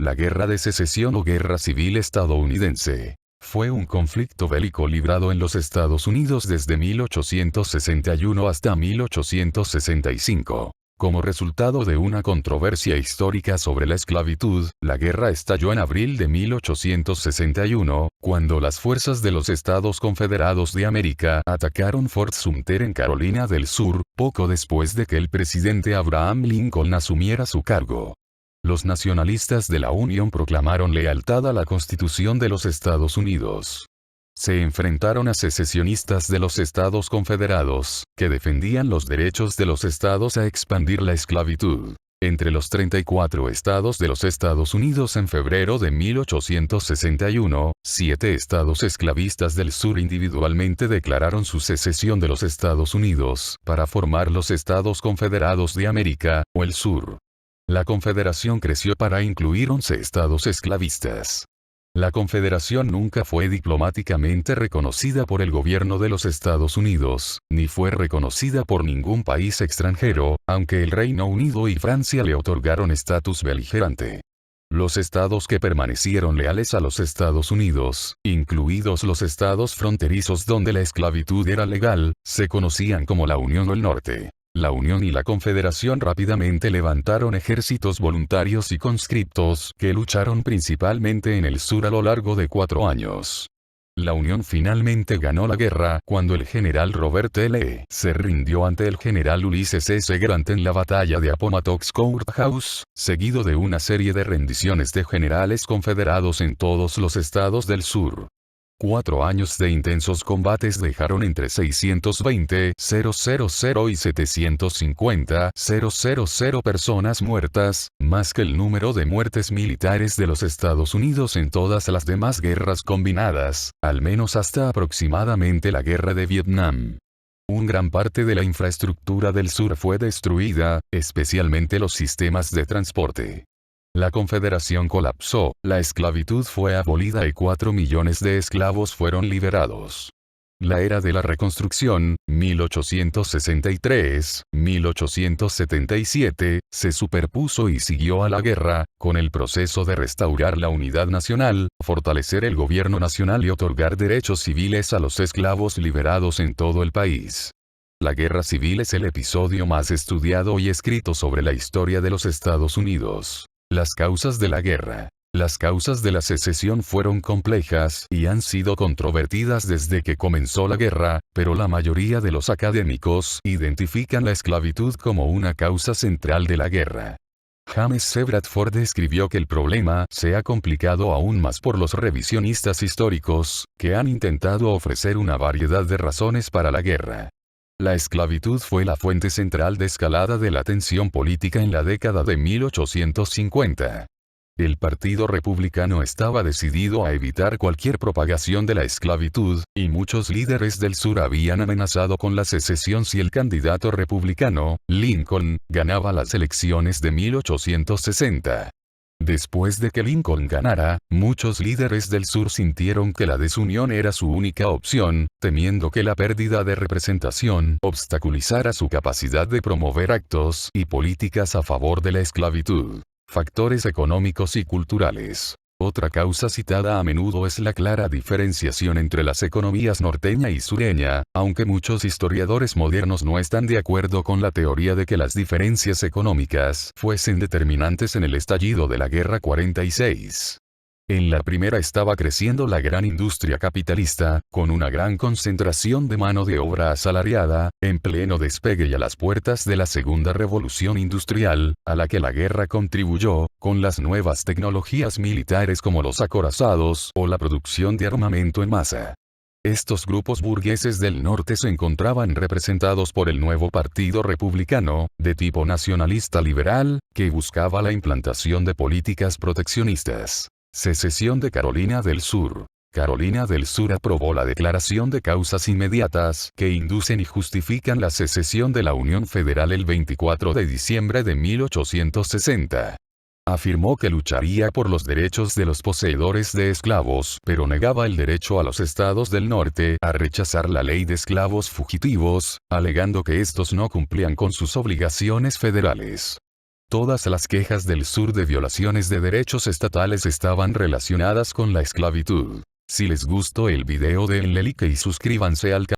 La Guerra de Secesión o Guerra Civil Estadounidense fue un conflicto bélico librado en los Estados Unidos desde 1861 hasta 1865. Como resultado de una controversia histórica sobre la esclavitud, la guerra estalló en abril de 1861, cuando las fuerzas de los Estados Confederados de América atacaron Fort Sumter en Carolina del Sur, poco después de que el presidente Abraham Lincoln asumiera su cargo. Los nacionalistas de la Unión proclamaron lealtad a la Constitución de los Estados Unidos. Se enfrentaron a secesionistas de los Estados Confederados, que defendían los derechos de los estados a expandir la esclavitud. Entre los 34 estados de los Estados Unidos en febrero de 1861, 7 estados esclavistas del sur individualmente declararon su secesión de los Estados Unidos, para formar los Estados Confederados de América, o el Sur. La Confederación creció para incluir 11 estados esclavistas. La Confederación nunca fue diplomáticamente reconocida por el gobierno de los Estados Unidos, ni fue reconocida por ningún país extranjero, aunque el Reino Unido y Francia le otorgaron estatus beligerante. Los estados que permanecieron leales a los Estados Unidos, incluidos los estados fronterizos donde la esclavitud era legal, se conocían como la Unión o el Norte. La Unión y la Confederación rápidamente levantaron ejércitos voluntarios y conscriptos que lucharon principalmente en el sur a lo largo de 4 años. La Unión finalmente ganó la guerra cuando el general Robert E. Lee se rindió ante el general Ulysses S. Grant en la batalla de Appomattox Courthouse, seguido de una serie de rendiciones de generales confederados en todos los estados del sur. 4 años de intensos combates dejaron entre 620,000 y 750,000 personas muertas, más que el número de muertes militares de los Estados Unidos en todas las demás guerras combinadas, al menos hasta aproximadamente la Guerra de Vietnam. Gran parte de la infraestructura del sur fue destruida, especialmente los sistemas de transporte. La Confederación colapsó, la esclavitud fue abolida y 4 millones de esclavos fueron liberados. La era de la Reconstrucción, 1863-1877, se superpuso y siguió a la guerra, con el proceso de restaurar la unidad nacional, fortalecer el gobierno nacional y otorgar derechos civiles a los esclavos liberados en todo el país. La Guerra Civil es el episodio más estudiado y escrito sobre la historia de los Estados Unidos. Las causas de la guerra. Las causas de la secesión fueron complejas y han sido controvertidas desde que comenzó la guerra, pero la mayoría de los académicos identifican la esclavitud como una causa central de la guerra. James C. Bradford escribió que el problema se ha complicado aún más por los revisionistas históricos, que han intentado ofrecer una variedad de razones para la guerra. La esclavitud fue la fuente central de escalada de la tensión política en la década de 1850. El Partido Republicano estaba decidido a evitar cualquier propagación de la esclavitud, y muchos líderes del sur habían amenazado con la secesión si el candidato republicano, Lincoln, ganaba las elecciones de 1860. Después de que Lincoln ganara, muchos líderes del sur sintieron que la desunión era su única opción, temiendo que la pérdida de representación obstaculizara su capacidad de promover actos y políticas a favor de la esclavitud. Factores económicos y culturales. Otra causa citada a menudo es la clara diferenciación entre las economías norteña y sureña, aunque muchos historiadores modernos no están de acuerdo con la teoría de que las diferencias económicas fuesen determinantes en el estallido de la Guerra 46. En la primera estaba creciendo la gran industria capitalista, con una gran concentración de mano de obra asalariada, en pleno despegue y a las puertas de la segunda revolución industrial, a la que la guerra contribuyó, con las nuevas tecnologías militares como los acorazados o la producción de armamento en masa. Estos grupos burgueses del norte se encontraban representados por el nuevo Partido Republicano, de tipo nacionalista liberal, que buscaba la implantación de políticas proteccionistas. Secesión de Carolina del Sur. Carolina del Sur aprobó la Declaración de Causas Inmediatas que inducen y justifican la secesión de la Unión Federal el 24 de diciembre de 1860. Afirmó que lucharía por los derechos de los poseedores de esclavos, pero negaba el derecho a los estados del norte a rechazar la ley de esclavos fugitivos, alegando que estos no cumplían con sus obligaciones federales. Todas las quejas del sur de violaciones de derechos estatales estaban relacionadas con la esclavitud. Si les gustó el video denle like y suscríbanse al canal.